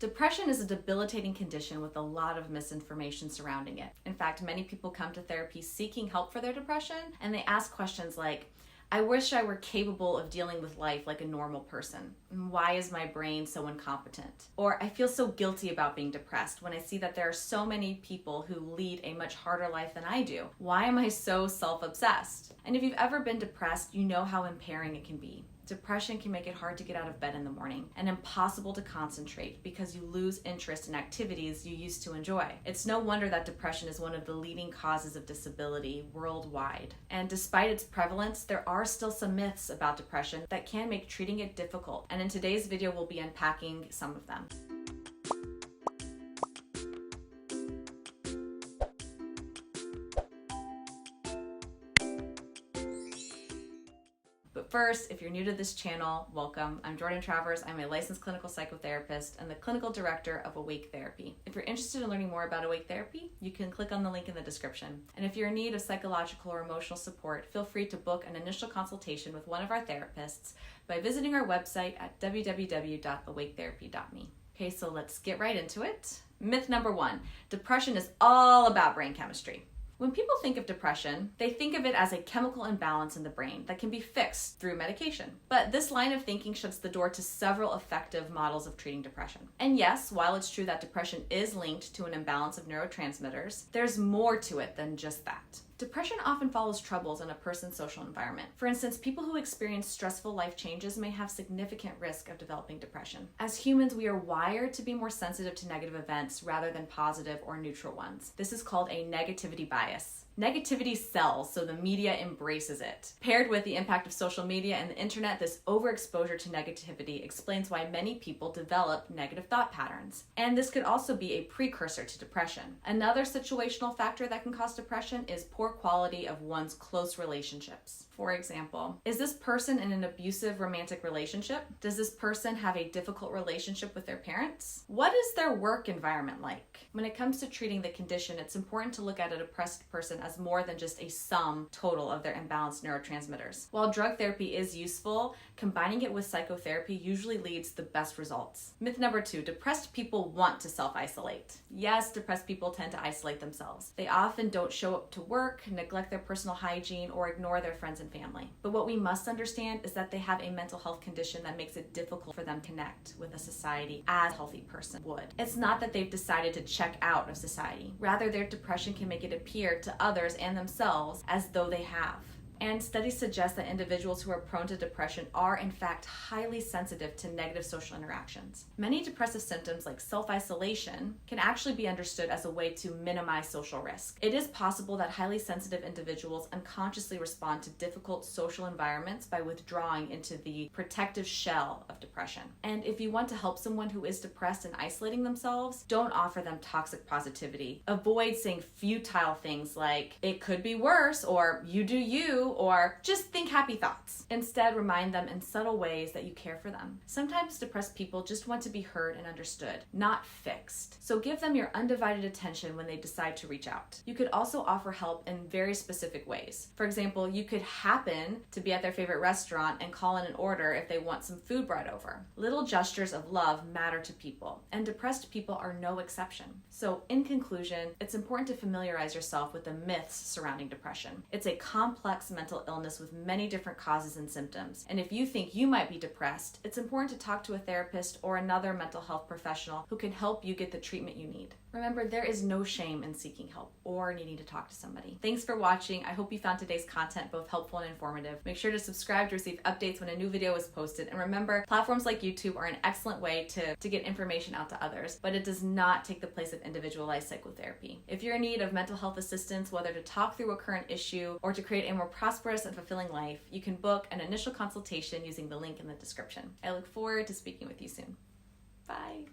Depression is a debilitating condition with a lot of misinformation surrounding it. In fact, many people come to therapy seeking help for their depression, and they ask questions like, I wish I were capable of dealing with life like a normal person. Why is my brain so incompetent? Or I feel so guilty about being depressed when I see that there are so many people who lead a much harder life than I do. Why am I so self-obsessed? And if you've ever been depressed, you know how impairing it can be. Depression can make it hard to get out of bed in the morning and impossible to concentrate because you lose interest in activities you used to enjoy. It's no wonder that depression is one of the leading causes of disability worldwide. And despite its prevalence, there are still some myths about depression that can make treating it difficult. And in today's video, we'll be unpacking some of them. But first, if you're new to this channel, welcome. I'm Jordan Travers. I'm a licensed clinical psychotherapist and the clinical director of Awake Therapy. If you're interested in learning more about Awake Therapy, you can click on the link in the description. And if you're in need of psychological or emotional support, feel free to book an initial consultation with one of our therapists by visiting our website at www.awaketherapy.me. Okay, so let's get right into it. Myth number 1, depression is all about brain chemistry. When people think of depression, they think of it as a chemical imbalance in the brain that can be fixed through medication. But this line of thinking shuts the door to several effective models of treating depression. And yes, while it's true that depression is linked to an imbalance of neurotransmitters, there's more to it than just that. Depression often follows troubles in a person's social environment. For instance, people who experience stressful life changes may have significant risk of developing depression. As humans, we are wired to be more sensitive to negative events rather than positive or neutral ones. This is called a negativity bias. Negativity sells, so the media embraces it. Paired with the impact of social media and the internet, this overexposure to negativity explains why many people develop negative thought patterns. And this could also be a precursor to depression. Another situational factor that can cause depression is poor quality of one's close relationships. For example, is this person in an abusive romantic relationship? Does this person have a difficult relationship with their parents? What is their work environment like? When it comes to treating the condition, it's important to look at a depressed person as more than just a sum total of their imbalanced neurotransmitters. While drug therapy is useful, combining it with psychotherapy usually leads to the best results. Myth number 2, depressed people want to self-isolate. Yes, depressed people tend to isolate themselves. They often don't show up to work, neglect their personal hygiene, or ignore their friends and family. But what we must understand is that they have a mental health condition that makes it difficult for them to connect with a society as a healthy person would. It's not that they've decided to check out of society. Rather, their depression can make it appear to others and themselves as though they have. And studies suggest that individuals who are prone to depression are in fact highly sensitive to negative social interactions. Many depressive symptoms like self-isolation can actually be understood as a way to minimize social risk. It is possible that highly sensitive individuals unconsciously respond to difficult social environments by withdrawing into the protective shell of depression. And if you want to help someone who is depressed and isolating themselves, don't offer them toxic positivity. Avoid saying futile things like, it could be worse, or you do you, or just think happy thoughts. Instead, remind them in subtle ways that you care for them. Sometimes depressed people just want to be heard and understood, not fixed. So give them your undivided attention when they decide to reach out. You could also offer help in very specific ways. For example, you could happen to be at their favorite restaurant and call in an order if they want some food brought over. Little gestures of love matter to people, and depressed people are no exception. So in conclusion, it's important to familiarize yourself with the myths surrounding depression. It's a complex mental illness with many different causes and symptoms. And if you think you might be depressed, it's important to talk to a therapist or another mental health professional who can help you get the treatment you need. Remember, there is no shame in seeking help or needing to talk to somebody. Thanks for watching. I hope you found today's content both helpful and informative. Make sure to subscribe to receive updates when a new video is posted. And remember, platforms like YouTube are an excellent way to get information out to others, but it does not take the place of individualized psychotherapy. If you're in need of mental health assistance, whether to talk through a current issue or to create a more prosperous and fulfilling life, you can book an initial consultation using the link in the description. I look forward to speaking with you soon. Bye.